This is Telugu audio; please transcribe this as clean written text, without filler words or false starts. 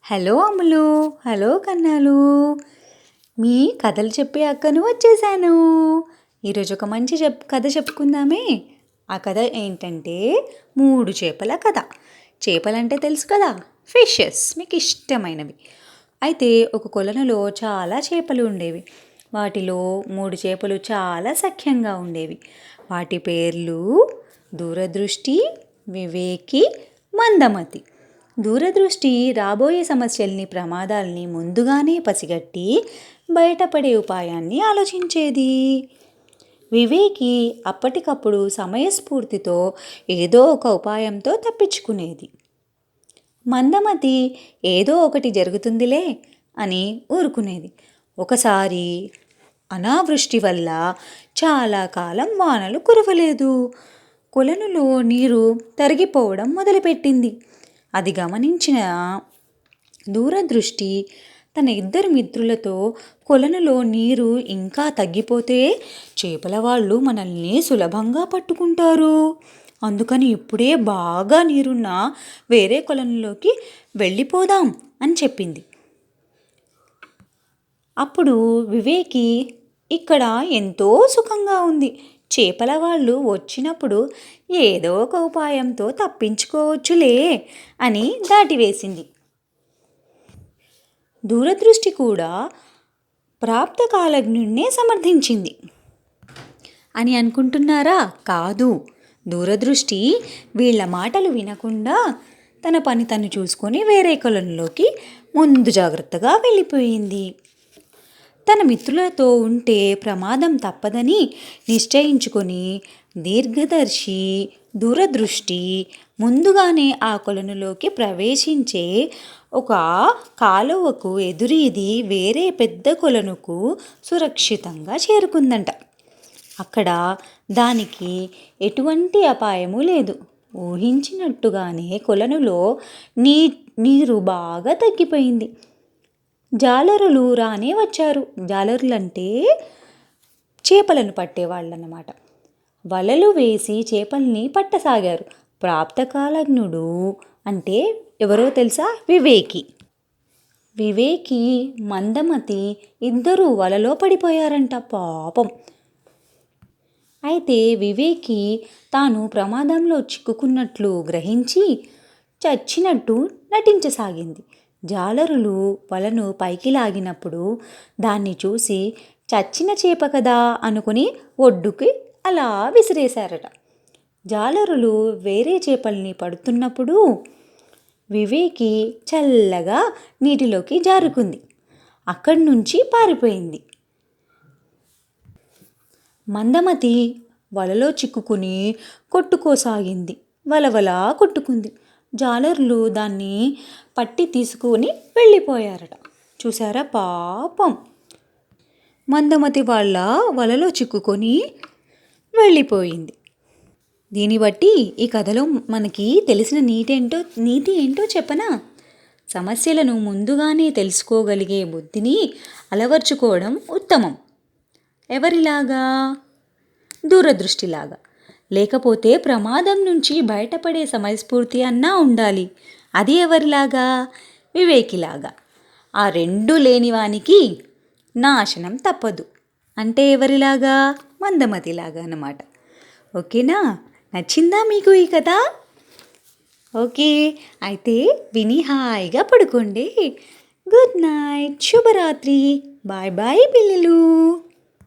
హలో అమ్ములు, హలో కన్నాలు. మీ కథలు చెప్పే అక్కను వచ్చేసాను. ఈరోజు ఒక మంచి కథ చెప్పుకుందామే. ఆ కథ ఏంటంటే 3 చేపల కథ. చేపలంటే తెలుసు కదా, ఫిషెస్, మీకు ఇష్టమైనవి. అయితే ఒక కొలనులో చాలా చేపలు ఉండేవి. వాటిలో 3 చేపలు చాలా సఖ్యంగా ఉండేవి. వాటి పేర్లు దూరదృష్టి, వివేకి, మందమతి. దూరదృష్టి రాబోయే సమస్యల్ని, ప్రమాదాల్ని ముందుగానే పసిగట్టి బయటపడే ఉపాయాన్ని ఆలోచించేది. వివేకి అప్పటికప్పుడు సమయస్ఫూర్తితో ఏదో ఒక ఉపాయంతో తప్పించుకునేది. మందమతి ఏదో ఒకటి జరుగుతుందిలే అని ఊరుకునేది. ఒకసారి అనావృష్టి వల్ల చాలా కాలం వానలు కురవలేదు. కొలనులో నీరు తరిగిపోవడం మొదలుపెట్టింది. అది గమనించిన దూరదృష్టి తన 2 మిత్రులతో, కొలనులో నీరు ఇంకా తగ్గిపోతే చేపల వాళ్ళు మనల్ని సులభంగా పట్టుకుంటారు, అందుకని ఇప్పుడే బాగా నీరున్న వేరే కొలనులోకి వెళ్ళిపోదాం అని చెప్పింది. అప్పుడు వివేకి, ఇక్కడ ఎంతో సుఖంగా ఉంది, చేపల వాళ్ళు వచ్చినప్పుడు ఏదో ఒక ఉపాయంతో తప్పించుకోవచ్చులే అని దాటివేసింది. దూరదృష్టి కూడా ప్రాప్తకాలజ్ఞుణ్ణే సమర్థించింది అని అనుకుంటున్నారా? కాదు. దూరదృష్టి వీళ్ళ మాటలు వినకుండా తన పని తను చూసుకొని వేరే కొలంలోకి ముందు జాగ్రత్తగా వెళ్ళిపోయింది. తన మిత్రులతో ఉంటే ప్రమాదం తప్పదని నిశ్చయించుకొని దీర్ఘదర్శి దూరదృష్టి ముందుగానే ఆ కొలనులోకి ప్రవేశించే ఒక కాలువకు ఎదురీది వేరే పెద్ద కొలనుకు సురక్షితంగా చేరుకుందంట. అక్కడ దానికి ఎటువంటి అపాయము లేదు. ఊహించినట్టుగానే కొలనులో నీరు బాగా తగ్గిపోయింది. జాలరులు రానే వచ్చారు. జాలరులంటే చేపలను పట్టేవాళ్ళన్నమాట. వలలు వేసి చేపల్ని పట్టసాగారు. ప్రాప్తకాలజ్ఞుడు అంటే ఎవరో తెలుసా? వివేకి, మందమతి ఇద్దరూ వలలో పడిపోయారంట పాపం. అయితే వివేకి తాను ప్రమాదంలో చిక్కుకున్నట్లు గ్రహించి చచ్చినట్టు నటించసాగింది. జాలరులు వలను పైకి లాగినప్పుడు దాన్ని చూసి చచ్చిన చేప కదా అనుకుని ఒడ్డుకి అలా విసిరేశారట. జాలరులు వేరే చేపల్ని పడుతున్నప్పుడు వివేకి చల్లగా నీటిలోకి జారుకుంది. అక్కడి నుంచి పారిపోయింది. మందమతి వలలో చిక్కుకుని కొట్టుకోసాగింది. వలవలా కొట్టుకుంది. జాలరులు దాన్ని పట్టి తీసుకొని వెళ్ళిపోయారట. చూసారా పాపం, మందమతి వాళ్ళ వలలో చిక్కుకొని వెళ్ళిపోయింది. దీన్ని బట్టి ఈ కథలో మనకి తెలిసిన నీతి ఏంటో చెప్పనా? సమస్యలను ముందుగానే తెలుసుకోగలిగే బుద్ధిని అలవర్చుకోవడం ఉత్తమం. ఎవరిలాగా? దూరదృష్టిలాగా. లేకపోతే ప్రమాదం నుంచి బయటపడే సమయస్ఫూర్తి అన్నా ఉండాలి. అది ఎవరిలాగా? వివేకిలాగా. ఆ 2 లేనివానికి నాశనం తప్పదు. అంటే ఎవరిలాగా? మందమతిలాగా అన్నమాట. ఓకేనా? నచ్చిందా మీకు ఈ కథ? ఓకే, అయితే విని హాయిగా పడుకోండి. గుడ్ నైట్, శుభరాత్రి. బాయ్ బాయ్ పిల్లలు.